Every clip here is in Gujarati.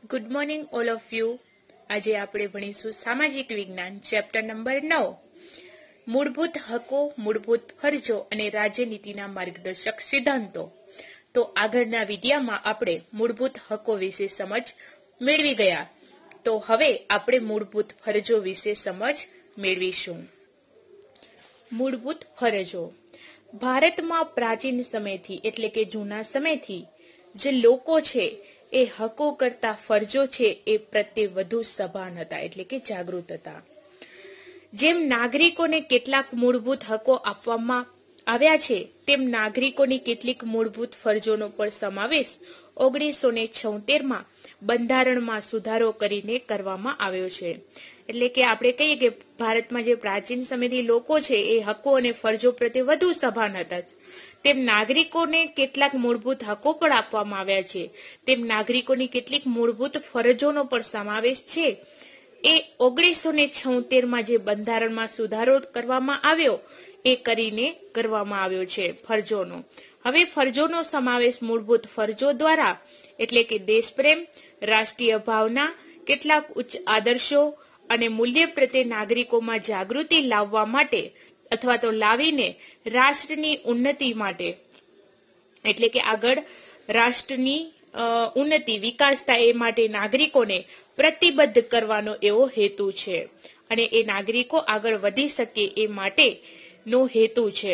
Good morning all of you. આજે આપણે ભણીશું સામાજિક વિજ્ઞાન ચેપ્ટર નંબર 9 મૂળભૂત હકો, મૂળભૂત ફરજો અને રાજ્યનીતિના માર્ગદર્શક સિદ્ધાંતો. તો આગળના વિડિયામાં આપણે મૂળભૂત હકો વિશે સમજ મેળવી ગયા. તો હવે આપણે મૂળભૂત ફરજો વિશે સમજ મેળવીશું. મૂળભૂત ફરજો. ભારતમાં પ્રાચીન સમયથી એટલે કે જૂના સમયથી જે લોકો છે એ હકો કરતા ફરજો છે એ પ્રત્યે વધુ સભાન હતા એટલે કે જાગૃત હતા. જેમ નાગરિકોને કેટલાક મૂળભૂત હકો આપવામાં આવ્યા છે તેમ નાગરિકોની કેટલીક મૂળભૂત ફરજોનો પણ સમાવેશ 1976માં બંધારણમાં સુધારો કરીને કરવામાં આવ્યો છે. એટલે કે આપણે કહીએ કે ભારતમાં જે પ્રાચીન સમયથી લોકો છે એ હકો અને ફરજો પ્રત્યે વધુ સભાન હતા, તેમ નાગરિકોને કેટલાક મૂળભૂત હકો પણ આપવામાં આવ્યા છે, તેમ નાગરિકોની કેટલીક મૂળભૂત ફરજોનો પણ સમાવેશ છે. એ 1976માં જે બંધારણમાં સુધારો કરવામાં આવ્યો એ કરીને કરવામાં આવ્યો છે ફરજોનો. હવે ફરજોનો સમાવેશ મૂળભૂત ફરજો દ્વારા એટલે કે દેશપ્રેમ, રાષ્ટ્રીય ભાવના, કેટલાક ઉચ્ચ આદર્શો અને મૂલ્ય પ્રત્યે નાગરિકોમાં જાગૃતિ લાવવા માટે અથવા તો લાવીને રાષ્ટ્રની ઉન્નતિ માટે એટલે કે આગળ રાષ્ટ્રની ઉન્નતિ વિકાસ થાય એ માટે નાગરિકોને પ્રતિબદ્ધ કરવાનો એવો હેતુ છે અને એ નાગરિકો આગળ વધી શકે એ માટેનો હેતુ છે.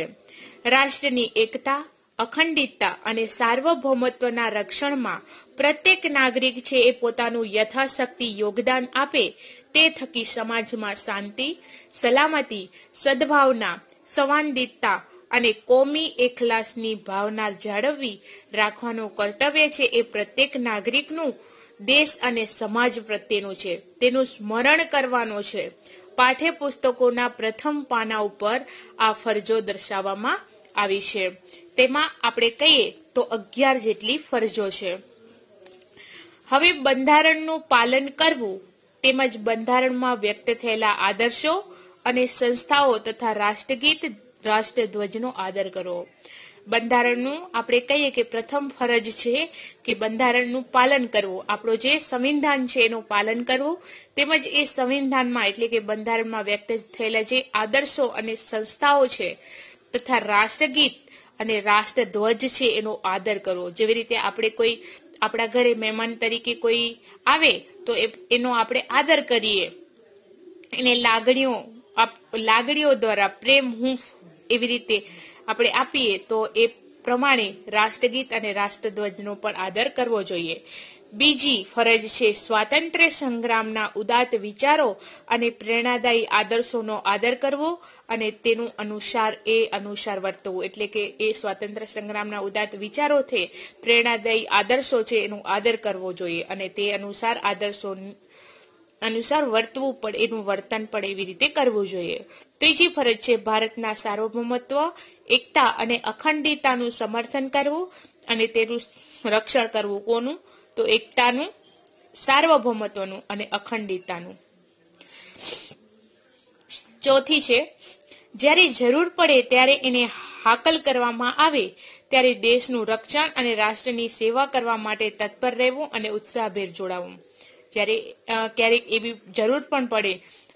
રાષ્ટ્રની એકતા, અખંડિતતા અને સાર્વભૌમત્વના રક્ષણમાં પ્રત્યેક નાગરિક છે એ પોતાનું યથાશક્તિ યોગદાન આપે તે થકી સમાજમાં શાંતિ, સલામતી, સદભાવના, સંવાદિતા અને કોમી એખલાસની ભાવના જાળવવી રાખવાનું કર્તવ્ય છે એ પ્રત્યેક નાગરિકનું દેશ અને સમાજ પ્રત્યેનું છે. તેનું સ્મરણ કરવાનું છે. પાઠ્યપુસ્તકોના પ્રથમ પાના ઉપર આ ફરજો દર્શાવવામાં આવી છે. તેમાં આપણે કહીએ તો 11 જેટલી ફરજો છે. હવે બંધારણનું પાલન કરવું તેમજ બંધારણમાં વ્યક્ત થયેલા આદર્શો અને સંસ્થાઓ તથા રાષ્ટ્રગીત, રાષ્ટ્રધ્વજનો આદર કરવો. બંધારણનું આપણે કહીએ કે પ્રથમ ફરજ છે કે બંધારણનું પાલન કરવું, આપણું જે સંવિધાન છે એનું પાલન કરવું, તેમજ એ સંવિધાનમાં એટલે કે બંધારણમાં વ્યક્ત થયેલા જે આદર્શો અને સંસ્થાઓ છે તથા રાષ્ટ્રગીત અને રાષ્ટ્રધ્વજ છે એનો આદર કરવો. જેવી રીતે આપણે કોઈ આપણા ઘરે મહેમાન તરીકે કોઈ આવે તો એનો આપણે આદર કરીએ, એને લાગણીઓ દ્વારા પ્રેમ હૂંફ એવી રીતે આપણે આપીએ તો એ પ્રમાણે રાષ્ટ્રગીત અને રાષ્ટ્રધ્વજનો પણ આદર કરવો જોઈએ. બીજી ફરજ છે સ્વાતંત્ર્ય સંગ્રામના ઉદાત્ત વિચારો અને પ્રેરણાદાયી આદર્શોનો આદર કરવો અને તેનું અનુસાર વર્તવું. એટલે કે એ સ્વાતંત્ર્ય સંગ્રામના ઉદાત્ત વિચારો છે, પ્રેરણાદાયી આદર્શો છે એનો આદર કરવો જોઈએ અને તે અનુસાર વર્તવું પણ એનું વર્તન પણ એવી રીતે કરવું જોઈએ. ત્રીજી ફરજ છે ભારતના સાર્વભૌમત્વ, એકતા અને અખંડિતતાનું સમર્થન કરવું અને તેનું રક્ષણ કરવું. કોનું? તો એકતાનું, સાર્વભૌમત્વનું અને અખંડિતતાનું. ચોથી છે જ્યારે જરૂર પડે ત્યારે એને હાકલ કરવામાં આવે ત્યારે દેશનું રક્ષણ અને રાષ્ટ્રની સેવા કરવા માટે તત્પર રહેવું અને ઉત્સાહભેર જોડાવું. જ્યારે ક્યારેક એવી જરૂર પણ પડે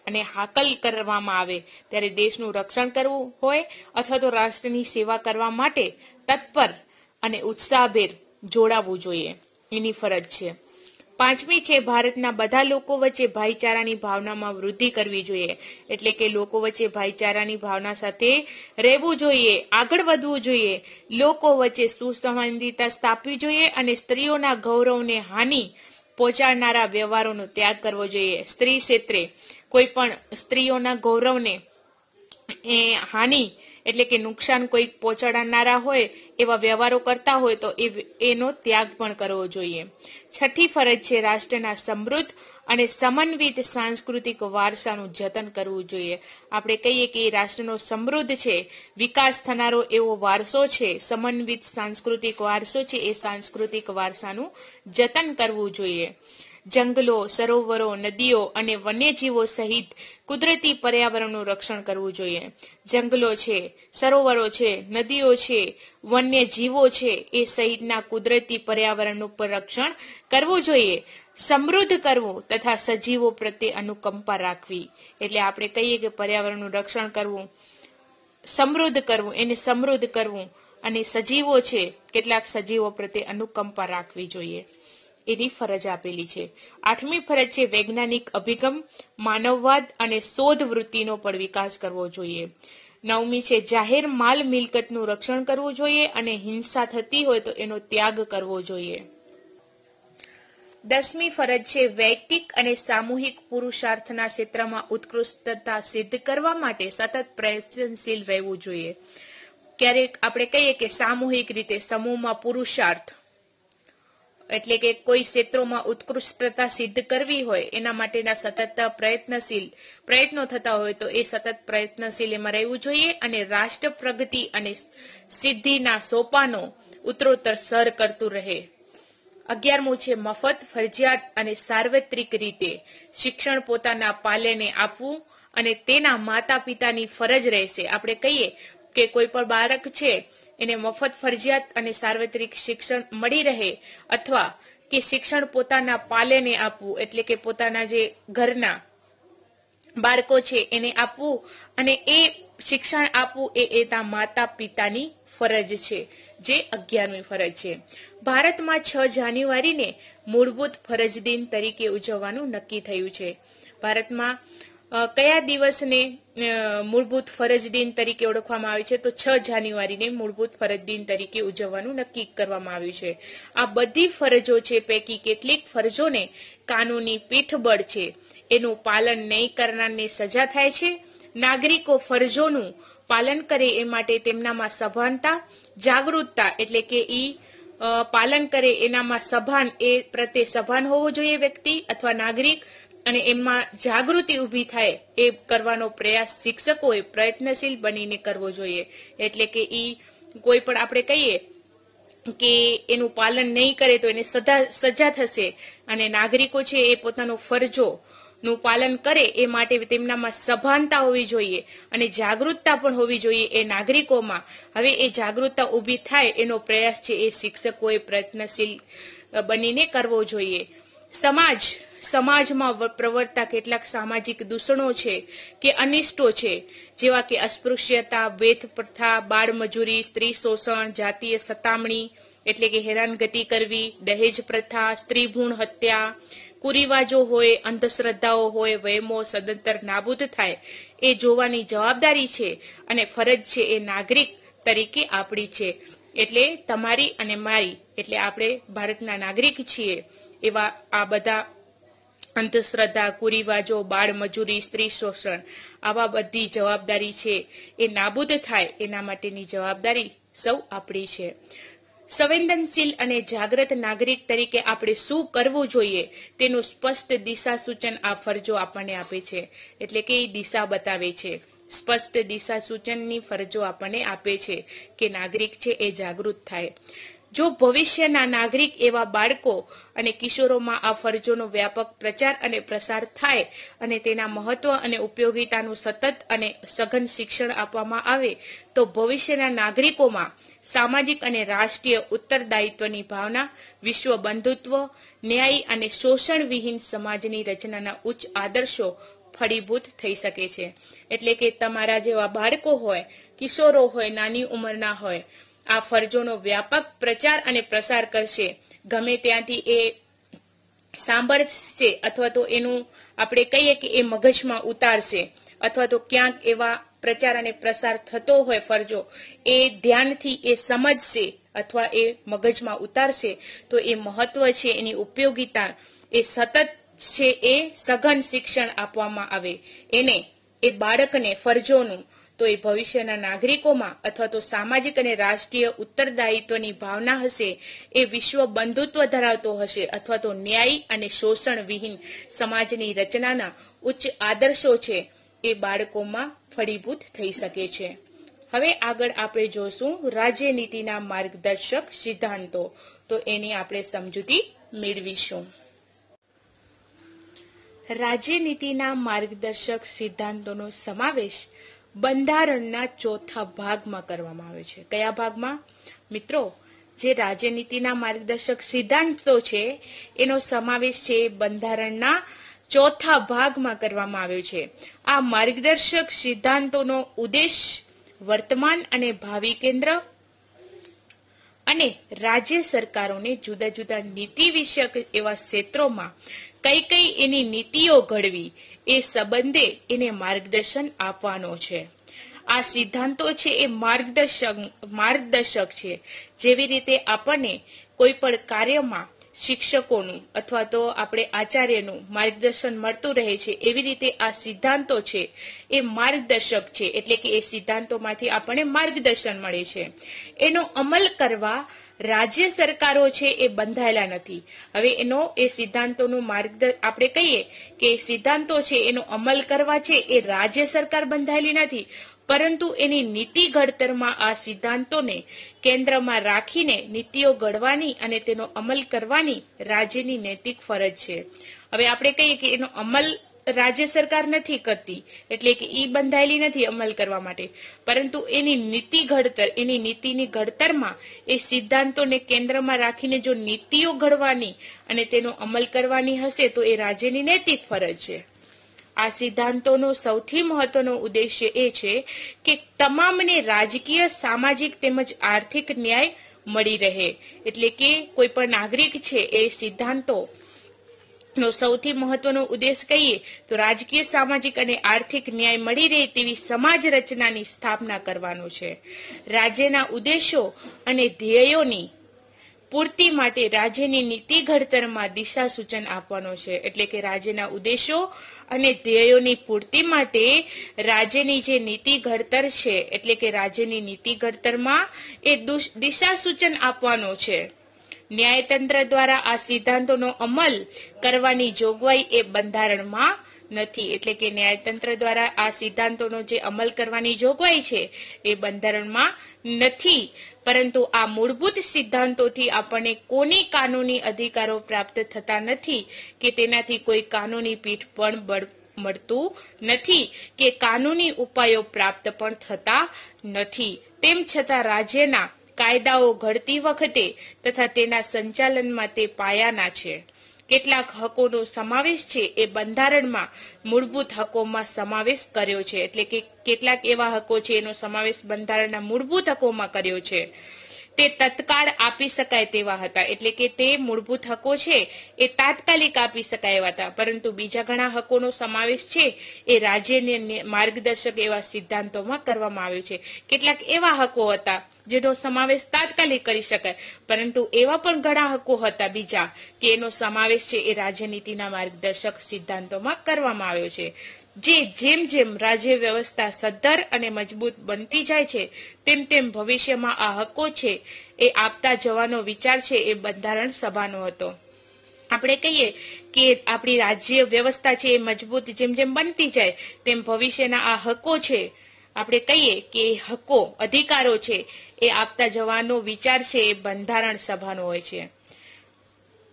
અને હાકલ કરવામાં આવે ત્યારે દેશનું રક્ષણ કરવું હોય અથવા તો રાષ્ટ્રની સેવા કરવા માટે તત્પર અને ઉત્સાહભેર જોડાવવું જોઈએ, એની ફરજ છે. પાંચમી છે ભારતના બધા લોકો વચ્ચે ભાઈચારાની ભાવનામાં વૃદ્ધિ કરવી જોઈએ. એટલે કે લોકો વચ્ચે ભાઈચારાની ભાવના સાથે રહેવું જોઈએ, આગળ વધવું જોઈએ, લોકો વચ્ચે સુસંવાદિતા સ્થાપવી જોઈએ અને સ્ત્રીઓના ગૌરવને હાનિ પહોંચાડનારા વ્યવહારોનો ત્યાગ કરવો જોઈએ. સ્ત્રી ક્ષેત્રે કોઈ પણ સ્ત્રીઓના ગૌરવને હાનિ એટલે કે નુકસાન કોઈ પહોંચાડનારા હોય એવા વ્યવહારો કરતા હોય તો એનો ત્યાગ પણ કરવો જોઈએ. છઠ્ઠી ફરજ છે રાષ્ટ્રના સમૃદ્ધ અને સમન્વિત સાંસ્કૃતિક વારસાનું જતન કરવું જોઈએ. આપણે કહીએ કે રાષ્ટ્રનો સમૃદ્ધ છે, વિકાસ થનારો એવો વારસો છે, સમન્વિત સાંસ્કૃતિક વારસો છે, એ સાંસ્કૃતિક વારસાનું જતન કરવું જોઈએ. જંગલો, સરોવરો, નદીઓ અને વન્યજીવો સહિત કુદરતી પર્યાવરણનું રક્ષણ કરવું જોઈએ. જંગલો છે, સરોવરો છે, નદીઓ છે, વન્યજીવો છે એ સહિતના કુદરતી પર્યાવરણનું પણ રક્ષણ કરવું જોઈએ. સમૃદ્ધ કરવું તથા સજીવો પ્રત્યે અનુકંપા રાખવી. એટલે આપણે કહીએ કે પર્યાવરણનું રક્ષણ કરવું, સમૃદ્ધ કરવું, એને સમૃદ્ધ કરવું, અને સજીવો છે કેટલાક સજીવો પ્રત્યે અનુકંપા રાખવી જોઈએ, એની ફરજ આપેલી છે. 8મી ફરજ છે વૈજ્ઞાનિક અભિગમ, માનવવાદ અને શોધ વૃત્તિનો પણ વિકાસ કરવો જોઈએ. 9મી છે જાહેર માલ મિલકતનું રક્ષણ કરવું જોઈએ અને હિંસા થતી હોય તો એનો ત્યાગ કરવો જોઈએ. 10મી ફરજ છે વૈયક્તિક અને સામૂહિક પુરુષાર્થના ક્ષેત્રમાં ઉત્કૃષ્ટતા સિદ્ધ કરવા માટે સતત પ્રયત્નશીલ રહેવું જોઈએ. ક્યારેક આપણે કહીએ કે સામૂહિક રીતે સમૂહમાં પુરુષાર્થ એટલે કે કોઈ ક્ષેત્રોમાં ઉત્કૃષ્ટતા સિદ્ધ કરવી હોય એના માટેના સતત પ્રયત્નો થતા હોય તો એ સતત પ્રયત્નશીલ એમાં રહેવું જોઈએ અને રાષ્ટ્ર પ્રગતિ અને સિદ્ધિના સોપાનો ઉત્તરોત્તર સર કરતું રહે. 11મું છે મફત, ફરજિયાત અને સાર્વત્રિક રીતે શિક્ષણ પોતાના પાલ્યને આપવું અને તેના માતા પિતાની ફરજ રહેશે. આપણે કહીએ કે કોઈ પણ બાળક છે એને મફત, ફરજિયાત અને સાર્વત્રિક શિક્ષણ મળી રહે અથવા કે શિક્ષણ પોતાના પાલ્યને આપવું એટલે કે પોતાના જે ઘરના બાળકો છે એને આપવું અને એ શિક્ષણ આપવું એ એના માતા પિતાની ફરજ છે, જે 11મી ફરજ છે. ભારતમાં 6 જાન્યુઆરીને મૂળભૂત ફરજ દિન તરીકે ઉજવવાનું નક્કી થયું છે. ભારતમાં કયા દિવસને મૂળભૂત ફરજ દિન તરીકે ઓળખવામાં આવે છે? તો 6 જાન્યુઆરીને મૂળભૂત ફરજ દિન તરીકે ઉજવવાનું નક્કી કરવામાં આવ્યું છે. આ બધી ફરજો છે પૈકી કેટલીક ફરજોને કાનૂની પીઠબળ છે, એનું પાલન નહીં કરનારને સજા થાય છે. નાગરિકો ફરજોનું પાલન કરે એ માટે તેમનામાં સભાનતા, જાગૃતતા એટલે કે પાલન કરે એનામાં સભાન, એ પ્રત્યે સભાન હોવો જોઈએ વ્યક્તિ અથવા નાગરિક, અને એમાં જાગૃતિ ઊભી થાય એ કરવાનો પ્રયાસ શિક્ષકોએ પ્રયત્નશીલ બનીને કરવો જોઈએ. એટલે કે કોઈ પણ આપણે કહીએ કે એનું પાલન નહીં કરે તો એને સજા થશે, અને નાગરિકો છે એ પોતાનું ફરજોનું પાલન કરે એ માટે તેમનામાં સભાનતા હોવી જોઈએ અને જાગૃતતા પણ હોવી જોઈએ એ નાગરિકોમાં. હવે એ જાગૃતતા ઊભી થાય એનો પ્રયાસ છે એ શિક્ષકોએ પ્રયત્નશીલ બનીને કરવો જોઈએ. સમાજમાં પ્રવર્તતા કેટલાક સામાજિક દૂષણો છે કે અનિષ્ટો છે, જેવા કે અસ્પૃશ્યતા, વેથ પ્રથા, બાળમજૂરી, સ્ત્રી શોષણ, જાતીય સતામણી એટલે કે હેરાનગતિ કરવી, દહેજ પ્રથા, સ્ત્રી ભ્રૂણ હત્યા, કુરિવાજો હોય, અંધશ્રદ્ધાઓ હોય, વહેમો સદંતર નાબૂદ થાય એ જોવાની જવાબદારી છે અને ફરજ છે એ નાગરિક તરીકે આપણી છે. એટલે તમારી અને મારી, એટલે આપણે ભારતના નાગરિક છીએ એવા આ બધા અંધશ્રદ્ધા, કુરિવાજો, બાળમજૂરી, સ્ત્રી શોષણ, આવા બધી જવાબદારી છે એ નાબૂદ થાય એના માટેની જવાબદારી સૌ આપણી છે. સંવેદનશીલ અને જાગૃત નાગરિક તરીકે આપણે શું કરવું જોઈએ તેનું સ્પષ્ટ દિશા સૂચન આ ફરજો આપણને આપે છે. એટલે કે એ દિશા બતાવે છે, સ્પષ્ટ દિશા સૂચનની ફરજો આપણને આપે છે કે નાગરિક છે એ જાગૃત થાય. જો ભવિષ્યના નાગરિક એવા બાળકો અને કિશોરોમાં આ ફરજોનો વ્યાપક પ્રચાર અને પ્રસાર થાય અને તેના મહત્વ અને ઉપયોગિતાનું સતત અને સઘન શિક્ષણ આપવામાં આવે તો ભવિષ્યના નાગરિકોમાં સામાજિક અને રાષ્ટ્રીય ઉત્તરદાયિત્વની ભાવના, વિશ્વ બંધુત્વ, ન્યાયી અને શોષણ વિહીન સમાજની રચનાના ઉચ્ચ આદર્શો ફળીભૂત થઈ શકે છે. એટલે કે તમારા જેવા બાળકો હોય, કિશોરો હોય, નાની ઉંમરના હોય, આ ફરજોનો વ્યાપક પ્રચાર અને પ્રસાર કરશે. ગમે ત્યાંથી એ સાંભળશે અથવા તો એનું આપણે કહીએ કે એ મગજમાં ઉતારશે, અથવા તો ક્યાંક એવા પ્રચાર અને પ્રસાર થતો હોય ફરજો, એ ધ્યાનથી એ સમજશે અથવા એ મગજમાં ઉતારશે તો એ મહત્વ છે, એની ઉપયોગિતા એ સતત છે એ સઘન શિક્ષણ આપવામાં આવે એને, એ બાળકને ફરજોનું, તો એ ભવિષ્યના નાગરિકોમાં અથવા તો સામાજિક અને રાષ્ટ્રીય ઉત્તરદાયિત્વની ભાવના હશે, એ વિશ્વ બંધુત્વ ધરાવતો હશે અથવા તો ન્યાયી અને શોષણ વિહીન સમાજની રચનાના ઉચ્ચ આદર્શો છે એ બાળકોમાં ફળીભૂત થઈ શકે છે. હવે આગળ આપણે જોશું રાજ્યનીતિના માર્ગદર્શક સિદ્ધાંતો, તો એની આપણે સમજૂતી મેળવીશું. રાજ્યનીતિના માર્ગદર્શક સિદ્ધાંતોનો સમાવેશ બંધારણના ચોથા ભાગમાં કરવામાં આવે છે. કયા ભાગમાં મિત્રો? જે રાજ્યનીતિના માર્ગદર્શક સિદ્ધાંતો છે એનો સમાવેશ છે બંધારણના ચોથા ભાગમાં કરવામાં આવ્યો છે. આ માર્ગદર્શક સિદ્ધાંતોનો ઉદ્દેશ વર્તમાન અને ભાવિ કેન્દ્ર અને રાજ્ય સરકારોને જુદા જુદા નીતિ વિષયક એવા ક્ષેત્રોમાં કઈ કઈ એની નીતિઓ ઘડવી એ સંબંધે એને માર્ગદર્શન આપવાનો છે. આ સિદ્ધાંતો છે એ માર્ગદર્શક છે. જેવી રીતે આપણને કોઈ પણ કાર્યમાં શિક્ષકોનું અથવા તો આપણે આચાર્યનું માર્ગદર્શન મળતું રહે છે, એવી રીતે આ સિદ્ધાંતો છે એ માર્ગદર્શક છે. એટલે કે એ સિદ્ધાંતોમાંથી આપણને માર્ગદર્શન મળે છે. એનો અમલ કરવા રાજ્ય સરકારો છે એ બંધાયેલા નથી. હવે એનો એ સિદ્ધાંતોનું આપણે કહીએ કે સિદ્ધાંતો છે એનો અમલ કરવા છે એ રાજ્ય સરકાર બંધાયેલી નથી, પરંતુ એની નીતિ ઘડતરમાં આ સિદ્ધાંતોને કેન્દ્રમાં રાખીને નીતિઓ ઘડવાની અને તેનો અમલ કરવાની રાજ્યની નૈતિક ફરજ છે. હવે આપણે કહીએ કે એનો અમલ રાજ્ય સરકાર નથી કરતી, એટલે કે ઈ બંધાયેલી નથી અમલ કરવા માટે, પરંતુ એની નીતિ ઘડતર, એની નીતિની ઘડતરમાં એ સિદ્ધાંતોને કેન્દ્રમાં રાખીને જો નીતિઓ ઘડવાની અને તેનો અમલ કરવાની હશે તો એ રાજ્યની નૈતિક ફરજ છે. આ સિદ્ધાંતોનો સૌથી મહત્વનો ઉદ્દેશ્ય એ છે કે તમામને રાજકીય, સામાજિક તેમજ આર્થિક ન્યાય મળી રહે. એટલે કે કોઈ પણ નાગરિક છે એ સિદ્ધાંતો નો સૌથી મહત્વનો ઉદ્દેશ કહીએ તો રાજકીય, સામાજિક અને આર્થિક ન્યાય મળી રહે તેવી સમાજ રચનાની સ્થાપના કરવાનો છે. રાજ્યના ઉદ્દેશો અને ધ્યેયોની પૂર્તિ માટે રાજ્યની નીતિ ઘડતરમાં દિશા સૂચન આપવાનો છે. એટલે કે રાજ્યના ઉદ્દેશો અને ધ્યેયોની પૂર્તિ માટે રાજ્યની જે નીતિ ઘડતર છે, એટલે કે રાજ્યની નીતિ ઘડતરમાં એ દિશા સૂચન આપવાનો છે. ન્યાયતંત્ર દ્વારા આ સિદ્ધાંતોનો અમલ કરવાની જોગવાઈ એ બંધારણમાં નથી. એટલે કે ન્યાયતંત્ર દ્વારા આ સિદ્ધાંતોનો જે અમલ કરવાની જોગવાઈ છે એ બંધારણમાં નથી, પરંતુ આ મૂળભૂત સિદ્ધાંતોથી આપણને કોની કાનૂની અધિકારો પ્રાપ્ત થતા નથી કે તેનાથી કોઈ કાનૂની પીઠ પણ મળતું નથી કે કાનૂની ઉપાયો પ્રાપ્ત પણ થતા નથી. તેમ છતાં રાજ્યના કાયદાઓ ઘડતી વખતે તથા તેના સંચાલનમાં તે પાયાના છે. કેટલાક હકોનો સમાવેશ છે એ બંધારણમાં મૂળભૂત હકોમાં સમાવેશ કર્યો છે. એટલે કે કેટલાક એવા હકો છે એનો સમાવેશ બંધારણના મૂળભૂત હકોમાં કર્યો છે. તે તત્કાળ આપી શકાય તેવા હતા. એટલે કે તે મૂળભૂત હકો છે એ તાત્કાલિક આપી શકાય એવા હતા, પરંતુ બીજા ઘણા હકોનો સમાવેશ છે એ રાજ્યને માર્ગદર્શક એવા સિદ્ધાંતોમાં કરવામાં આવ્યો છે. કેટલાક એવા હકો હતા જેનો સમાવેશ તાત્કાલિક કરી શકાય, પરંતુ એવા પણ ઘણા હકો હતા બીજા કે એનો સમાવેશ છે એ રાજ્યનીતિના માર્ગદર્શક સિદ્ધાંતોમાં કરવામાં આવ્યો છે. જેમ જેમ રાજ્ય વ્યવસ્થા સદ્ધર અને મજબૂત બનતી જાય છે તેમ તેમ ભવિષ્યમાં આ હકો છે એ આપતા જવાનો વિચાર છે એ બંધારણ સભાનો હતો. આપણે કહીએ કે આપણી રાજ્ય વ્યવસ્થા છે એ મજબૂત જેમ જેમ બનતી જાય તેમ ભવિષ્યના આ હકો છે, આપણે કહીએ કે હકો, અધિકારો છે એ આપતા જવાનો વિચાર છે એ બંધારણ સભાનો હોય છે.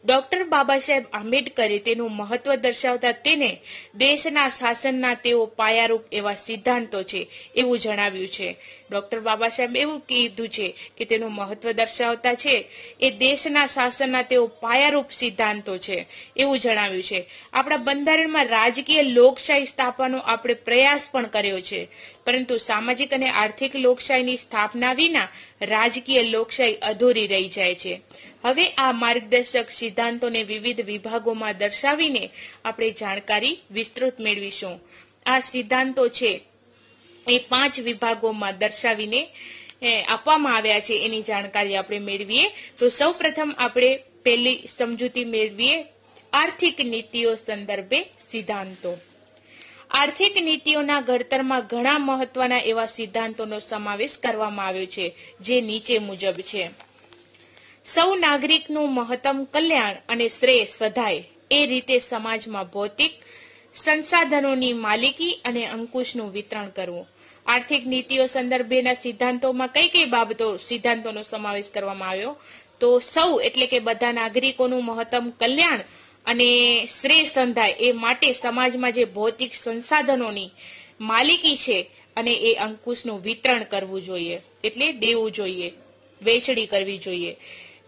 ડોક્ટર બાબા સાહેબ આંબેડકરે તેનું મહત્વ દર્શાવતા તેને દેશના શાસનના તેઓ પાયારૂપ એવા સિદ્ધાંતો છે એવું જણાવ્યું છે. ડોક્ટર બાબા સાહેબ એવું કીધું છે કે તેનું મહત્વ દર્શાવતા છે એ દેશના શાસનના તેઓ પાયારૂપ સિદ્ધાંતો છે એવું જણાવ્યું છે. આપણા બંધારણમાં રાજકીય લોકશાહી સ્થાપવાનો આપણે પ્રયાસ પણ કર્યો છે, પરંતુ સામાજિક અને આર્થિક લોકશાહીની સ્થાપના વિના રાજકીય લોકશાહી અધૂરી રહી જાય છે. હવે આ માર્ગદર્શક સિદ્ધાંતોને વિવિધ વિભાગોમાં દર્શાવીને આપણે જાણકારી વિસ્તૃત મેળવીશું. આ સિદ્ધાંતો છે એ 5 વિભાગોમાં દર્શાવીને આપવામાં આવ્યા છે, એની જાણકારી આપણે મેળવીએ. તો સૌપ્રથમ આપણે પહેલી સમજૂતી મેળવીએ, આર્થિક નીતિઓ સંદર્ભે સિદ્ધાંતો. આર્થિક નીતિઓના ઘડતરમાં ઘણા મહત્વના એવા સિદ્ધાંતોનો સમાવેશ કરવામાં આવ્યો છે, જે નીચે મુજબ છે. સૌ નાગરિકનું મહત્તમ કલ્યાણ અને શ્રેય સધાય એ રીતે સમાજમાં ભૌતિક સંસાધનોની માલિકી અને અંકુશનું વિતરણ કરવું. આર્થિક નીતિઓ સંદર્ભેના સિદ્ધાંતોમાં કઈ કઈ બાબતો સિદ્ધાંતોનો સમાવેશ કરવામાં આવ્યો? તો સૌ એટલે કે બધા નાગરિકોનું મહત્તમ કલ્યાણ અને શ્રેય સંધાય એ માટે સમાજમાં જે ભૌતિક સંસાધનોની માલિકી છે અને એ અંકુશનું વિતરણ કરવું જોઈએ, એટલે દેવું જોઈએ. વેચણી કરવી જોઈએ.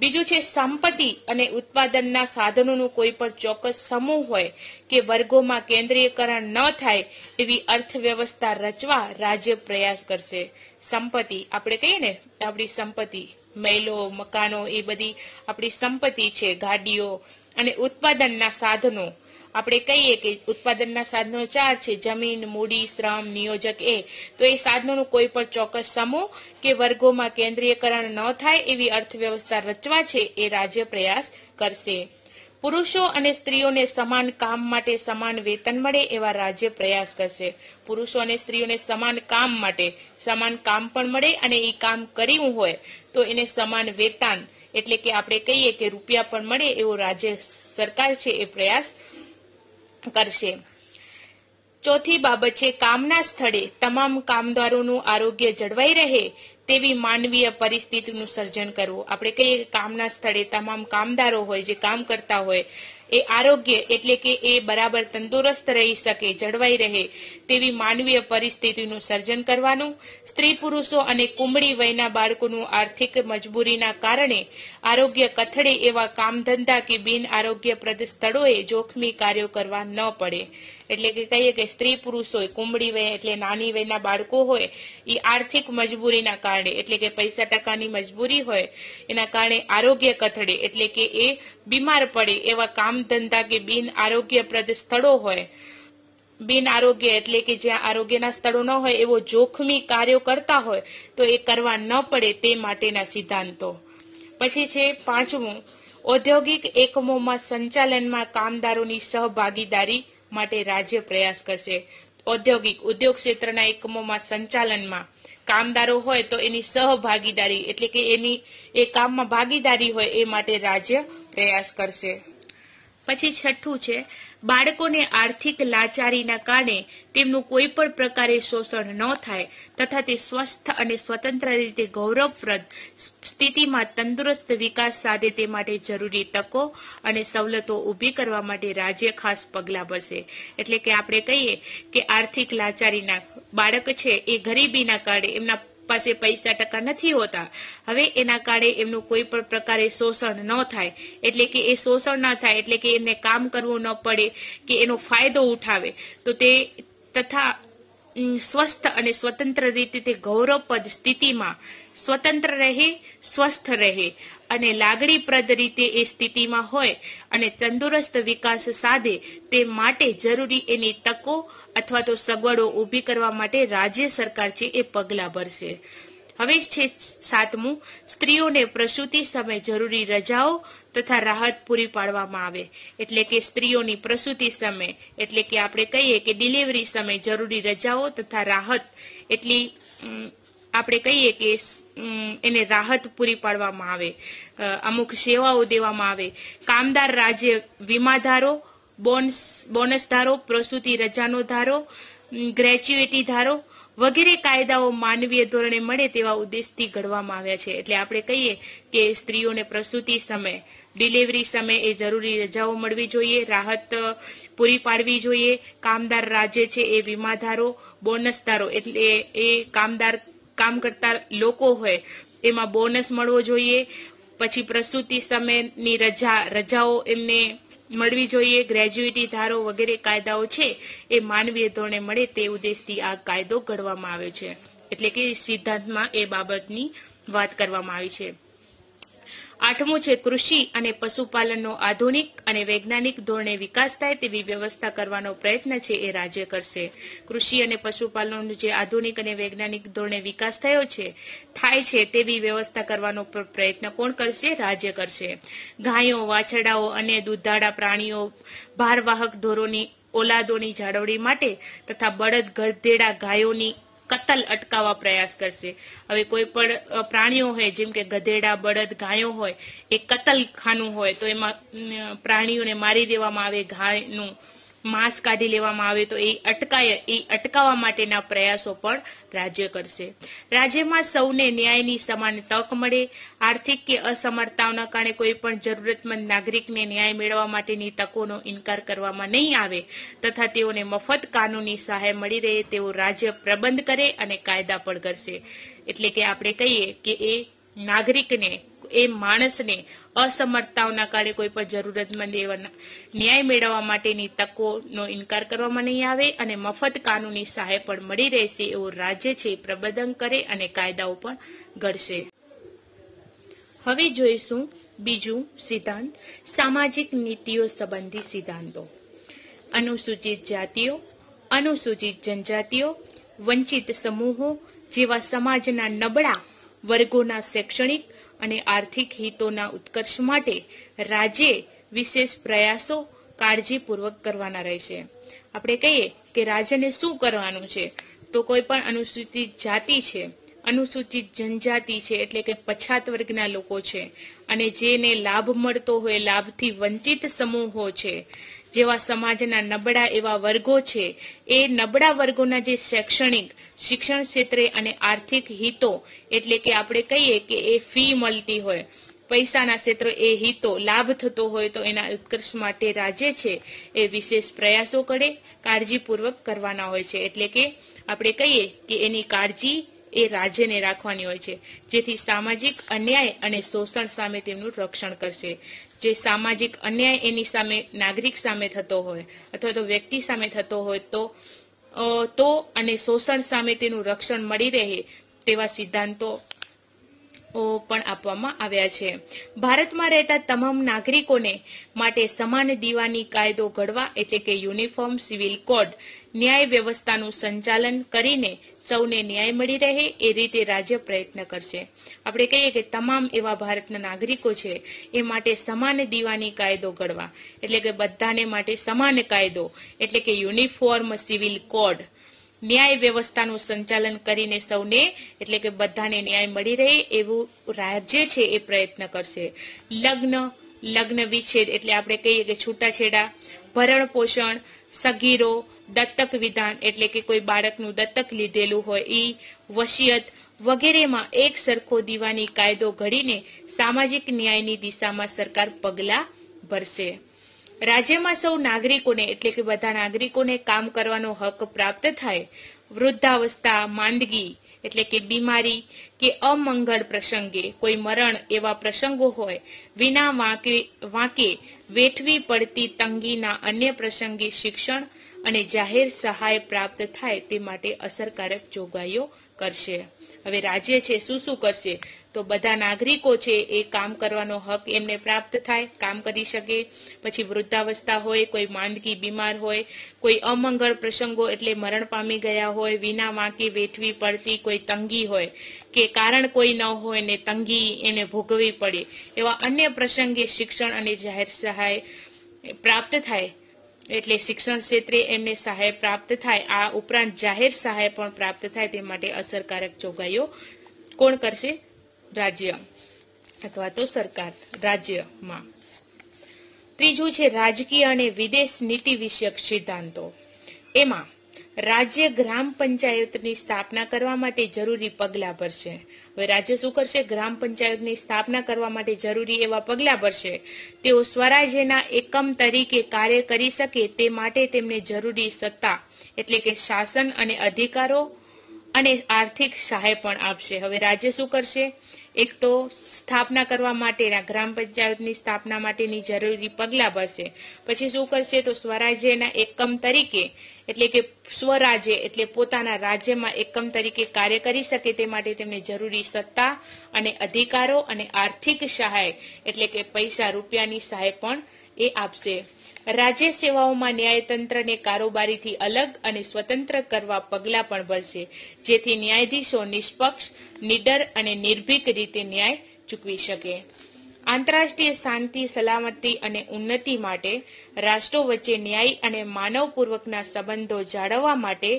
બીજું છે સંપત્તિ અને ઉત્પાદનના સાધનોનું કોઈ પણ ચોક્કસ સમૂહ હોય કે વર્ગોમાં કેન્દ્રીયકરણ ન થાય એવી અર્થવ્યવસ્થા રચવા રાજ્ય પ્રયાસ કરશે. સંપત્તિ આપણે કહીએ ને, આપણી સંપત્તિ, મહેલો, મકાનો, એ બધી આપણી સંપત્તિ છે, ગાડીઓ. અને ઉત્પાદનના સાધનો આપણે કહીએ કે ઉત્પાદનના સાધનો 4 છે: જમીન, મૂડી, શ્રમ, નિયોજક. તો એ સાધનોનું કોઈ પણ ચોક્કસ સમૂહ કે વર્ગોમાં કેન્દ્રીયકરણ ન થાય એવી અર્થવ્યવસ્થા રચવા છે એ રાજ્ય પ્રયાસ કરશે. પુરુષો અને સ્ત્રીઓને સમાન કામ માટે સમાન વેતન મળે એવા રાજ્ય પ્રયાસ કરશે. પુરુષો અને સ્ત્રીઓને સમાન કામ માટે સમાન કામ પણ મળે અને એ કામ કર્યું હોય તો એને સમાન વેતન એટલે કે આપણે કહીએ કે રૂપિયા પણ મળે એવો રાજ્ય સરકાર છે એ પ્રયાસ કરશે. ચોથી બાબત છે કામના સ્થળે તમામ કામદારોનું આરોગ્ય જળવાઈ રહે તેવી માનવીય પરિસ્થિતિનું સર્જન કરવું. આપણે કહીએ કે કામના સ્થળે તમામ કામદારો હોય, જે કામ કરતા હોય, એ આરોગ્ય એટલે કે એ બરાબર તંદુરસ્ત રહી શકે, જળવાઈ રહે તેવી માનવીય પરિસ્થિતિનું સર્જન કરવાનું. સ્ત્રી પુરુષો અને કુમળી વયના બાળકોનું આર્થિક મજબૂરીના કારણે આરોગ્ય કથળે એવા કામ ધંધા કે બિન આરોગ્યપ્રદ સ્થળોએ જોખમી કાર્યો કરવા ન પડે. એટલે કે કહીએ કે સ્ત્રી પુરુષ હોય, કુમળી વય એટલે નાની વયના બાળકો હોય, એ આર્થિક મજબૂરીના કારણે એટલે કે પૈસા ટકાની મજબૂરી હોય એના કારણે આરોગ્ય કથળે એટલે કે એ બીમાર પડે એવા કામ ધંધા કે બિન આરોગ્યપ્રદ સ્થળો હોય. બિન આરોગ્ય એટલે કે જ્યાં આરોગ્યના સ્થળો ન હોય એવો જોખમી કાર્યો કરતા હોય તો એ કરવા ન પડે તે માટેના સિદ્ધાંતો. પછી છે પાંચમું, ઔદ્યોગિક એકમોમાં સંચાલનમાં કામદારોની સહભાગીદારી માટે રાજ્ય પ્રયાસ કરશે. ઉદ્યોગ ક્ષેત્રના એકમોમાં સંચાલનમાં કામદારો હોય તો એની સહભાગીદારી એટલે કે એની એ કામમાં ભાગીદારી હોય એ માટે રાજ્ય પ્રયાસ કરશે. પછી છઠ્ઠું છે બાળકોને આર્થિક લાચારીના કારણે તેમનું કોઈ પણ પ્રકારે શોષણ ન થાય તથા તે સ્વસ્થ અને સ્વતંત્ર રીતે ગૌરવપ્રદ સ્થિતિમાં તંદુરસ્ત વિકાસ સાધે તે માટે જરૂરી તકો અને સવલતો ઊભી કરવા માટે રાજ્ય ખાસ પગલાં ભરશે. એટલે કે આપણે કહીએ કે આર્થિક લાચારીના બાળક છે એ ગરીબીના કારણે એમના પાસે પૈસા ટકા નથી હોતા, હવે એના કારણે એમનું કોઈ પણ પ્રકારે શોષણ ન થાય એટલે કે એ શોષણ ન થાય એટલે કે એમને કામ કરવું ન પડે કે એનો ફાયદો ઉઠાવે તો તે તથા સ્વસ્થ અને સ્વતંત્ર રીતે તે ગૌરવપદ સ્થિતિમાં સ્વતંત્ર રહે, સ્વસ્થ રહે અને લાગણીપ્રદ રીતે એ સ્થિતિમાં હોય અને તંદુરસ્ત વિકાસ સાધે તે માટે જરૂરી એની તકો અથવા તો સગવડો ઊભી કરવા માટે રાજ્ય સરકાર છે એ પગલાં ભરશે. હવે છે સાતમું, સ્ત્રીઓને પ્રસૂતિ સમયે જરૂરી રજાઓ તથા રાહત પૂરી પાડવામાં આવે. એટલે કે સ્ત્રીઓની પ્રસૂતિ સમય એટલે કે આપણે કહીએ કે ડિલિવરી સમયે જરૂરી રજાઓ તથા રાહત એટલી આપણે કહીએ કે એને રાહત પૂરી પાડવામાં આવે, અમુક સેવાઓ દેવામાં આવે. કામદાર રાજ્ય વીમા ધારો, બોનસ ધારો, પ્રસૂતિ રજાનો ધારો, ગ્રેચ્યુઇટી ધારો વગેરે કાયદાઓ માનવીય ધોરણે મળે તેવા ઉદ્દેશથી ઘડવામાં આવ્યા છે. એટલે આપણે કહીએ કે સ્ત્રીઓને પ્રસૂતિ સમયે, ડિલિવરી સમયે એ જરૂરી રજાઓ મળવી જોઈએ, રાહત પૂરી પાડવી જોઈએ. કામદાર રાજ્ય છે એ વીમા ધારો, બોનસ ધારો એટલે એ કામ કરતા લોકો હોય એમાં બોનસ મળવો જોઈએ. પછી પ્રસૂતિ સમયની રજાઓ એમને મળવી જોઈએ. ગ્રેજ્યુઇટી ધારો વગેરે કાયદાઓ છે એ માનવીય ધોરણે મળે તે ઉદ્દેશથી આ કાયદો ઘડવામાં આવ્યો છે. એટલે કે સિદ્ધાંતમાં એ બાબતની વાત કરવામાં આવી છે. આઠમું છે કૃષિ અને પશુપાલનનો આધુનિક અને વૈજ્ઞાનિક ધોરણે વિકાસ થાય તેવી વ્યવસ્થા કરવાનો પ્રયત્ન છે એ રાજ્ય કરશે. કૃષિ અને પશુપાલનનો જે આધુનિક અને વૈજ્ઞાનિક ધોરણે વિકાસ થાય છે તેવી વ્યવસ્થા કરવાનો પ્રયત્ન કોણ કરશે? રાજ્ય કરશે. ગાયો, વાછરડાઓ અને દૂધાળા પ્રાણીઓ, ભારવાહક ઢોરોની ઓલાદોની જાળવણી માટે તથા બળદ, ગધેડા, ગાયોની કતલ અટકાવવા પ્રયાસ કરશે. હવે કોઈ પણ પ્રાણીઓ હોય જેમ કે ગધેડા, બળદ, ગાયો હોય એ કતલખાનું હોય તો એમાં પ્રાણીઓને મારી દેવામાં આવે, ગાયનું માંસ કાઢી લેવામાં આવે તો એ અટકાવવા માટેના પ્રયાસો પણ રાજ્ય કરશે. રાજ્યમાં સૌને ન્યાયની સમાન તક મળે, આર્થિક કે અસમર્થતાઓના કારણે કોઈ પણ જરૂરતમંદ નાગરિકને ન્યાય મેળવવા માટેની તકોનો ઇનકાર કરવામાં નહીં આવે તથા તેઓને મફત કાનૂની સહાય મળી રહે તેવો રાજ્ય પ્રબંધ કરે અને કાયદા પણ કરશે. એટલે કે આપણે કહીએ કે એ નાગરિકને એ માણસને અસમર્થતાઓના કારણે કોઈ પણ જરૂરતમંદ એવા ન્યાય મેળવવા માટેની તકોનો ઇનકાર કરવામાં નહીં આવે અને મફત કાનૂની સહાય પણ મળી રહેશે એવું રાજ્ય છે પ્રબંધન કરે અને કાયદાઓ પણ ઘડશે. હવે જોઈશું બીજું સિદ્ધાંત, સામાજિક નીતિઓ સંબંધી સિદ્ધાંતો. અનુસૂચિત જાતિઓ, અનુસૂચિત જનજાતિઓ, વંચિત સમૂહો જેવા સમાજના નબળા વર્ગોના શૈક્ષણિક અને આર્થિક હિતોના ઉત્કર્ષ માટે રાજ્યે વિશેષ પ્રયાસો કાળજીપૂર્વક કરવાના રહેશે. આપણે કહીએ કે રાજ્યને શું કરવાનું છે, તો કોઈ પણ અનુસૂચિત જાતિ છે, અનુસૂચિત જનજાતિ છે એટલે કે પછાત વર્ગના લોકો છે અને જેને લાભ મળતો હોય, લાભથી વંચિત સમૂહો છે, જેવા સમાજના નબળા એવા વર્ગો છે, એ નબળા વર્ગોના જે શૈક્ષણિક શિક્ષણ ક્ષેત્રે અને આર્થિક હિતો એટલે કે આપણે કહીએ કે એ ફી મળતી હોય, પૈસાના ક્ષેત્રો એ હિતો લાભ થતો હોય તો એના ઉત્કર્ષ માટે રાજ્ય છે એ વિશેષ પ્રયાસો કરે, કાળજીપૂર્વક કરવાના હોય છે. એટલે કે આપણે કહીએ કે એની કાળજી એ રાજ્યને રાખવાની હોય છે, જેથી સામાજિક અન્યાય અને શોષણ સામે તેમનું રક્ષણ કરશે. જે સામાજિક અન્યાય એની સામે નાગરિક સામે થતો હોય અથવા તો વ્યક્તિ સામે થતો હોય તો અને શોષણ સામે તેનું રક્ષણ મળી રહે તેવા સિદ્ધાંતો પણ આપવામાં આવ્યા છે. ભારતમાં રહેતા તમામ નાગરિકોને માટે સમાન દીવાની કાયદો ઘડવા એટલે કે યુનિફોર્મ સિવિલ કોડ ન્યાય વ્યવસ્થાનું સંચાલન કરીને સૌને ન્યાય મળી રહે એ રીતે રાજ્ય પ્રયત્ન કરશે. આપણે કહીએ કે તમામ એવા ભારતના નાગરિકો છે એ માટે સમાન દીવાની કાયદો ઘડવા એટલે કે બધાને માટે સમાન કાયદો એટલે કે યુનિફોર્મ સિવિલ કોડ ન્યાય વ્યવસ્થાનું સંચાલન કરીને સૌને એટલે કે બધાને ન્યાય મળી રહે એવું રાજ્ય છે એ પ્રયત્ન કરશે. લગ્ન વિચ્છેદ એટલે આપણે કહીએ કે છૂટાછેડા, ભરણ પોષણ, સગીરો, દત્તક વિધાન એટલે કે કોઈ બાળકનું દત્તક લીધેલું હોય એ, વસિયત વગેરેમાં એક સરખો દીવાની કાયદો ઘડીને સામાજિક ન્યાયની દિશામાં સરકાર પગલાં ભરશે. રાજ્યમાં સૌ નાગરિકોને એટલે કે બધા નાગરિકોને કામ કરવાનો હક પ્રાપ્ત થાય. વૃદ્ધાવસ્થા, માંદગી એટલે કે બીમારી કે અમંગળ પ્રસંગે કોઈ મરણ એવા પ્રસંગો હોય, વિના વાંકે વેઠવી પડતી તંગીના અન્ય પ્રસંગે શિક્ષણ અને જાહેર સહાય પ્રાપ્ત થાય તે માટે અસરકારક જોગવાઈઓ કરશે. હવે રાજ્ય છે શું કરશે, તો બધા નાગરિકો છે એ કામ કરવાનો હક એમને પ્રાપ્ત થાય, કામ કરી શકે. પછી વૃદ્ધાવસ્થા હોય, કોઈ માંદગી બીમાર હોય, કોઈ અમંગળ પ્રસંગો એટલે મરણ પામી ગયા હોય, વિના વાંકે વેઠવી પડતી કોઈ તંગી હોય કે કારણ કોઈ ન હોય ને તંગી એને ભોગવવી પડે એવા અન્ય પ્રસંગે શિક્ષણ અને જાહેર સહાય પ્રાપ્ત થાય એટલે શિક્ષણ ક્ષેત્રે એમને સહાય પ્રાપ્ત થાય. આ ઉપરાંત જાહેર સહાય પણ પ્રાપ્ત થાય તે માટે અસરકારક જોગવાઈઓ કોણ કરશે? રાજ્ય અથવા તો સરકાર રાજ્યમાં. ત્રીજું છે રાજકીય અને વિદેશ નીતિ વિષયક સિદ્ધાંતો. એમાં રાજ્ય ગ્રામ પંચાયતની સ્થાપના કરવા માટે જરૂરી પગલાં ભરશે. હવે રાજ્ય શું કરશે? ગ્રામ પંચાયતની સ્થાપના કરવા માટે જરૂરી એવા પગલાં ભરશે. તેઓ સ્વરાજ્યના એકમ તરીકે કાર્ય કરી શકે તે માટે તેમને જરૂરી સત્તા એટલે કે શાસન અને અધિકારો અને આર્થિક સહાય પણ આપશે. હવે રાજ્ય શું કરશે? એક તો સ્થાપના કરવા માટેના ગ્રામ પંચાયતની સ્થાપના માટેની જરૂરી પગલાં ભરશે. પછી શું કરશે? તો સ્વરાજ્યના એકમ તરીકે એટલે કે સ્વરાજ્ય એટલે પોતાના રાજ્યમાં એકમ તરીકે કાર્ય કરી શકે તે માટે તેમને જરૂરી સત્તા અને અધિકારો અને આર્થિક સહાય એટલે કે પૈસા રૂપિયાની સહાય પણ એ આપશે. રાજ્ય સેવાઓમાં ન્યાયતંત્રને કારોબારીથી અલગ અને સ્વતંત્ર કરવા પગલાં પણ ભરશે, જેથી ન્યાયાધીશો નિષ્પક્ષ, નિડર અને નિર્ભીક રીતે ન્યાય ચૂકવી શકે. આંતરરાષ્ટ્રીય શાંતિ, સલામતી અને ઉન્નતિ માટે રાષ્ટ્રો વચ્ચે ન્યાય અને માનવપૂર્વકના સંબંધો જાળવવા માટે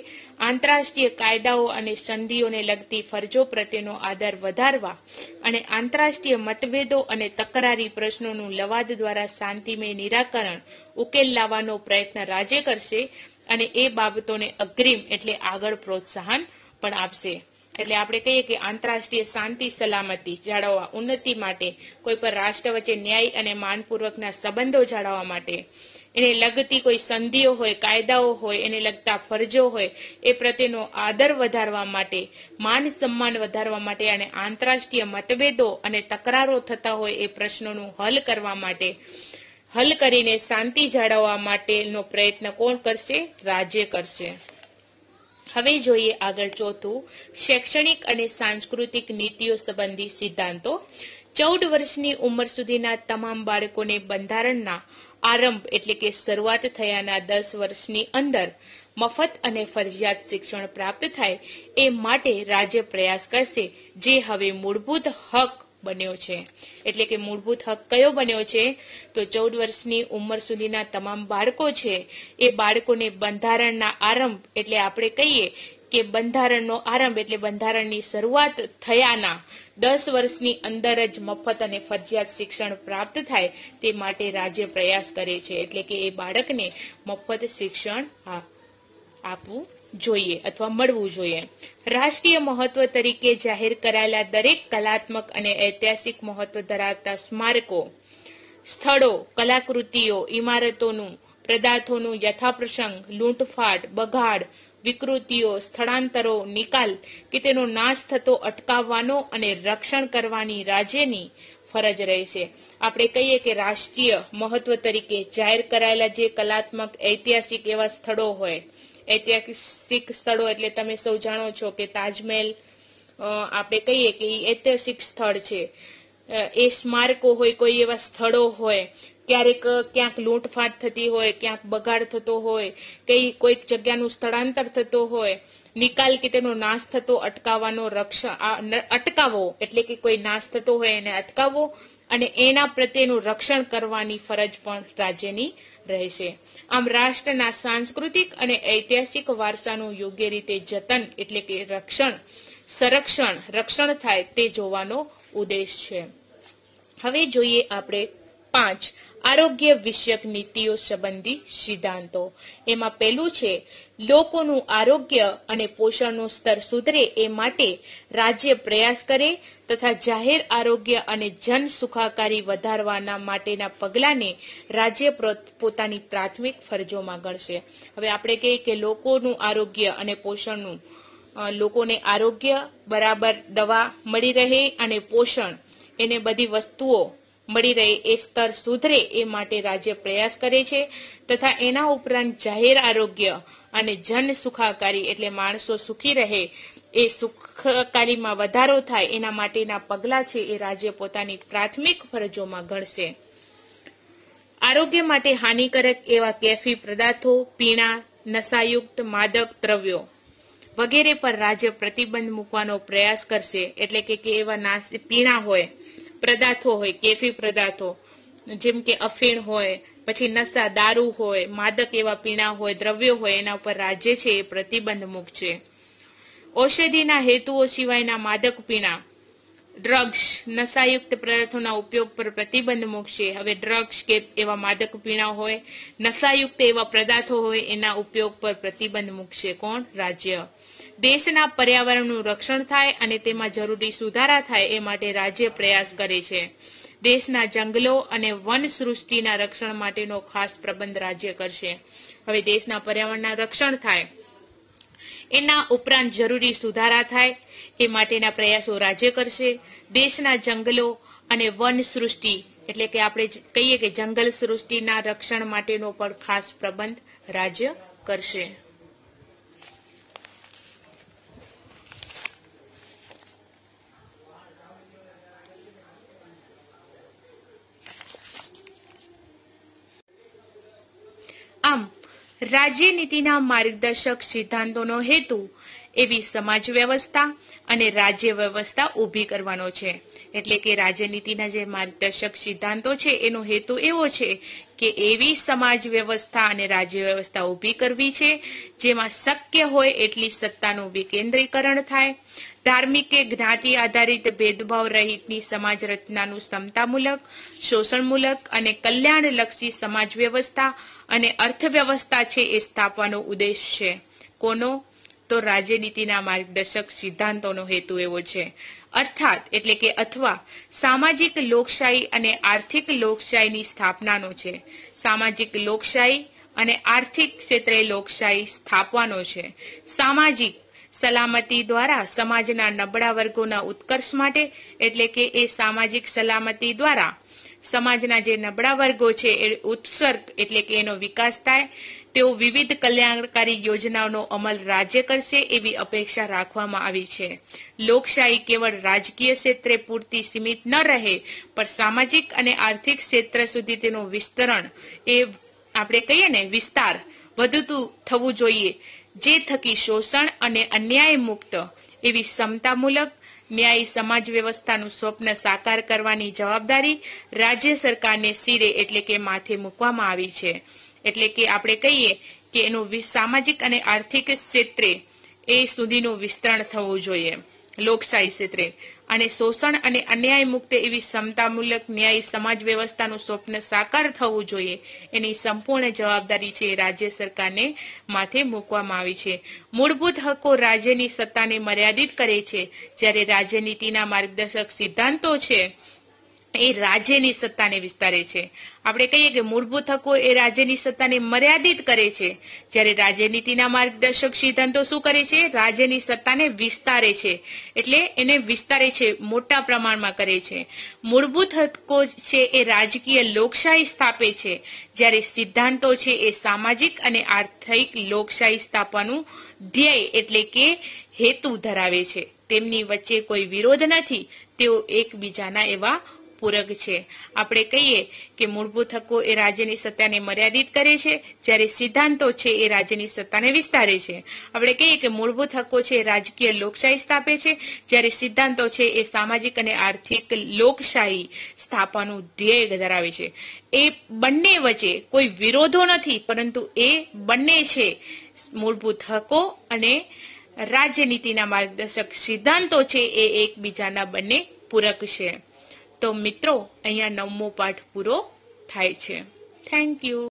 આંતરરાષ્ટ્રીય કાયદાઓ અને સંધિઓને લગતી ફરજો પ્રત્યેનો આદર વધારવા અને આંતરરાષ્ટ્રીય મતભેદો અને તકરારી પ્રશ્નોનું લવાદ દ્વારા શાંતિમય નિરાકરણ ઉકેલ લાવવાનો પ્રયત્ન રાજ્ય કરશે અને એ બાબતોને અગ્રીમ એટલે આગળ પ્રોત્સાહન પણ આપશે. એટલે આપણે કહીએ કે આંતરરાષ્ટ્રીય શાંતિ સલામતી જાળવવા, ઉન્નતિ માટે, કોઈ પણ રાષ્ટ્ર વચ્ચે ન્યાય અને માનપૂર્વકના સંબંધો જાળવવા માટે એને લગતી કોઈ સંધિઓ હોય, કાયદાઓ હોય, એને લગતા ફરજો હોય, એ પ્રત્યેનો આદર વધારવા માટે, માન સન્માન વધારવા માટે અને આંતરરાષ્ટ્રીય મતભેદો અને તકરારો થતા હોય એ પ્રશ્નોનું હલ કરવા માટે, હલ કરીને શાંતિ જાળવવા માટેનો પ્રયત્ન કોણ કરશે? રાજ્ય કરશે. હવે જોઈએ આગળ ચોથું, શૈક્ષણિક અને સાંસ્કૃતિક નીતિઓ સંબંધી સિદ્ધાંતો. 14 વર્ષની ઉંમર સુધીના તમામ બાળકોને બંધારણના આરંભ એટલે કે શરૂઆત થયાના 10 વર્ષની અંદર મફત અને ફરજિયાત શિક્ષણ પ્રાપ્ત થાય એ માટે રાજ્ય પ્રયાસ કરશે, જે હવે મૂળભૂત હક બન્યો છે. એટલે કે મૂળભૂત હક કયો બન્યો છે? તો 14 વર્ષની ઉંમર સુધીના તમામ બાળકો છે એ બાળકોને બંધારણના આરંભ એટલે આપણે કહીએ કે બંધારણનો આરંભ એટલે બંધારણની શરૂઆત થયાના 10 વર્ષની અંદર જ મફત અને ફરજિયાત શિક્ષણ પ્રાપ્ત થાય તે માટે રાજ્ય પ્રયાસ કરે છે. એટલે કે એ બાળકને મફત શિક્ષણ આપવું જોઈએ અથવા મળવું જોઈએ. રાષ્ટ્રીય મહત્વ તરીકે જાહેર કરાયેલા દરેક કલાત્મક અને ઐતિહાસિક મહત્વ ધરાવતા સ્મારકો, સ્થળો, કલાકૃતિઓ, ઇમારતોનું, પદાર્થોનું યથાપ્રસંગ લૂંટફાટ, બગાડ, વિકૃતિઓ, સ્થળાંતરો, નિકાલ કે તેનો નાશ થતો અટકાવવાનો અને રક્ષણ કરવાની રાજ્યની ફરજ રહેશે. આપણે કહીએ કે રાષ્ટ્રીય મહત્વ તરીકે જાહેર કરાયેલા જે કલાત્મક ઐતિહાસિક એવા સ્થળો હોય, ઐતિહાસિક સ્થળો એટલે તમે સૌ જાણો છો કે તાજમહેલ આપણે કહીએ કે ઐતિહાસિક સ્થળ છે. એ સ્મારકો હોય, કોઈ એવા સ્થળો હોય, ક્યારેક ક્યાંક લૂંટફાટ થતી હોય, ક્યાંક બગાડ થતો હોય, કોઈક જગ્યાનું સ્થળાંતર થતો હોય, નિકાલ કે તેનો નાશ થતો અટકાવવાનો અટકાવવો એટલે કે કોઈ નાશ થતો હોય એને અટકાવવો અને એના પ્રત્યેનું રક્ષણ કરવાની ફરજ પણ રાજ્યની રહેશે. આમ રાષ્ટ્રના સાંસ્કૃતિક અને ઐતિહાસિક વારસાનું યોગ્ય રીતે જતન એટલે કે રક્ષણ થાય તે જોવાનો ઉદ્દેશ છે. હવે જોઈએ આપણે 5 આરોગ્ય વિષયક નીતિઓ સંબંધી સિદ્ધાંતો. એમાં પહેલું છે, લોકોનું આરોગ્ય અને પોષણનું સ્તર સુધરે એ માટે રાજ્ય પ્રયાસ કરે તથા જાહેર આરોગ્ય અને જન સુખાકારી વધારવાના માટેના પગલાંને રાજ્ય પોતાની પ્રાથમિક ફરજોમાં ગણશે. હવે આપણે કહીએ કે લોકોનું આરોગ્ય અને પોષણનું, લોકોને આરોગ્ય બરાબર દવા મળી રહે અને પોષણ એને બધી વસ્તુઓ મળી રહે એ સ્તર સુધરે એ માટે રાજ્ય પ્રયાસ કરે છે તથા એના ઉપરાંત જાહેર આરોગ્ય અને જન સુખાકારી એટલે માણસો સુખી રહે એ સુખાકારીમાં વધારો થાય એના માટેના પગલાં છે એ રાજ્ય પોતાની પ્રાથમિક ફરજોમાં ગણશે. આરોગ્ય માટે હાનિકારક એવા કેફી પદાર્થો, પીણા, નશાયુક્ત માદક દ્રવ્યો વગેરે પર રાજ્ય પ્રતિબંધ મૂકવાનો પ્રયાસ કરશે. એટલે કે એવા પીણા હોય, પદાર્થો હોય, કેફી પદાર્થો જેમ કે અફીણ હોય, પછી નશા દારૂ હોય, માદક એવા પીણા હોય, દ્રવ્યો હોય, એના ઉપર રાજ્ય છે એ પ્રતિબંધ મૂકશે. ઔષધિના હેતુઓ સિવાયના માદક પીણા, ડ્રગ્સ, નશાયુક્ત પદાર્થોના ઉપયોગ પર પ્રતિબંધ મૂકશે. હવે ડ્રગ્સ કે એવા માદક પીણા હોય, નશાયુક્ત એવા પદાર્થો હોય એના ઉપયોગ પર પ્રતિબંધ મૂકશે. કોણ? રાજ્ય. દેશના પર્યાવરણનું રક્ષણ થાય અને તેમાં જરૂરી સુધારા થાય એ માટે રાજ્ય પ્રયાસ કરે છે. દેશના જંગલો અને વન સૃષ્ટિના રક્ષણ માટેનો ખાસ પ્રબંધ રાજ્ય કરશે. હવે દેશના પર્યાવરણના રક્ષણ થાય એના ઉપરાંત જરૂરી સુધારા થાય એ માટેના પ્રયાસો રાજ્ય કરશે. દેશના જંગલો અને વન સૃષ્ટિ એટલે કે આપણે કહીએ કે જંગલ સૃષ્ટિના રક્ષણ માટેનો પણ ખાસ પ્રબંધ રાજ્ય કરશે. આમ રાજ્ય નીતિના માર્ગદર્શક સિદ્ધાંતોનો હેતુ એવી સમાજ વ્યવસ્થા અને રાજ્ય વ્યવસ્થા ઊભી કરવાનો છે. એટલે કે રાજ્યનીતિના જે માર્ગદર્શક સિદ્ધાંતો છે એનો હેતુ એવો છે કે એવી સમાજ વ્યવસ્થા અને રાજ્ય વ્યવસ્થા ઊભી કરવી છે જેમાં શક્ય હોય એટલી સત્તાનું વિકેન્દ્રીકરણ થાય, ધાર્મિક કે જ્ઞાતિ આધારિત ભેદભાવ રહિતની સમાજ રચનાનું સમતામૂલક, શોષણમૂલક અને કલ્યાણલક્ષી સમાજ વ્યવસ્થા અને અર્થવ્યવસ્થા છે એ સ્થાપવાનો ઉદ્દેશ છે. કોનો? તો રાજ્યનીતિના માર્ગદર્શક સિદ્ધાંતોનો હેતુ એવો છે. અર્થાત એટલે કે અથવા સામાજિક લોકશાહી અને આર્થિક લોકશાહીની સ્થાપનાનો છે. સામાજિક લોકશાહી અને આર્થિક ક્ષેત્રે લોકશાહી સ્થાપવાનો છે. સામાજિક સલામતી દ્વારા સમાજના નબળા વર્ગોના ઉત્કર્ષ માટે એટલે કે એ સામાજિક સલામતી દ્વારા સમાજના જે નબળા વર્ગો છે એ ઉત્સર્ગ એટલે કે એનો વિકાસ થાય. તેઓ વિવિધ કલ્યાણકારી યોજનાઓનો અમલ રાજ્ય કરશે એવી અપેક્ષા રાખવામાં આવી છે. લોકશાહી કેવળ રાજકીય ક્ષેત્રે પૂરતી સીમિત ન રહે પણ સામાજિક અને આર્થિક ક્ષેત્ર સુધી તેનું વિસ્તરણ એ આપણે કહીએ ને વિસ્તાર વધુ થવું જોઈએ, જે થકી શોષણ અને અન્યાય મુક્ત એવી સમતામૂલક ન્યાયી સમાજ વ્યવસ્થાનું સ્વપ્ન સાકાર કરવાની જવાબદારી રાજ્ય સરકારને શિરે એટલે કે માથે મૂકવામાં આવી છે. એટલે કે આપણે કહીએ કે એનું સામાજિક અને આર્થિક ક્ષેત્રે એ સુધીનું વિસ્તરણ થવું જોઈએ લોકશાહી ક્ષેત્રે, અને શોષણ અને અન્યાય મુક્ત એવી સમતામૂલક ન્યાયી સમાજ વ્યવસ્થાનું સ્વપ્ન સાકાર થવું જોઈએ. એની સંપૂર્ણ જવાબદારી છે રાજ્ય સરકારને માથે મૂકવામાં આવી છે. મૂળભૂત હકો રાજ્યની સત્તાને મર્યાદિત કરે છે, જ્યારે રાજ્યનીતિના માર્ગદર્શક સિદ્ધાંતો છે એ રાજ્યની સત્તાને વિસ્તારે છે. આપણે કહીએ કે મૂળભૂત હકો એ રાજ્યની સત્તાને મર્યાદિત કરે છે, જ્યારે રાજ્યનીતિના માર્ગદર્શક સિદ્ધાંતો શું કરે છે? રાજ્યની સત્તાને વિસ્તારે છે, એટલે એને વિસ્તારે છે, મોટા પ્રમાણમાં કરે છે. મૂળભૂત હકો છે એ રાજકીય લોકશાહી સ્થાપે છે, જ્યારે સિદ્ધાંતો છે એ સામાજિક અને આર્થિક લોકશાહી સ્થાપવાનું ધ્યેય એટલે કે હેતુ ધરાવે છે. તેમની વચ્ચે કોઈ વિરોધ નથી, તેઓ એકબીજાના એવા પૂરક છે. આપણે કહીએ કે મૂળભૂત હકો એ રાજ્યની સત્તાને મર્યાદિત કરે છે, જ્યારે સિદ્ધાંતો છે એ રાજ્યની સત્તાને વિસ્તારે છે. આપણે કહીએ કે મૂળભૂત હકો છે એ રાજકીય લોકશાહી સ્થાપે છે, જ્યારે સિદ્ધાંતો છે એ સામાજિક અને આર્થિક લોકશાહી સ્થાપવાનું ધ્યેય ધરાવે છે. એ બંને વચ્ચે કોઈ વિરોધો નથી, પરંતુ એ બંને છે મૂળભૂત હકો અને રાજ્યનીતિના માર્ગદર્શક સિદ્ધાંતો છે એ એકબીજાના બંને પૂરક છે. તો મિત્રો, અહીંયા 9મો પાઠ પૂરો થાય છે. Thank you.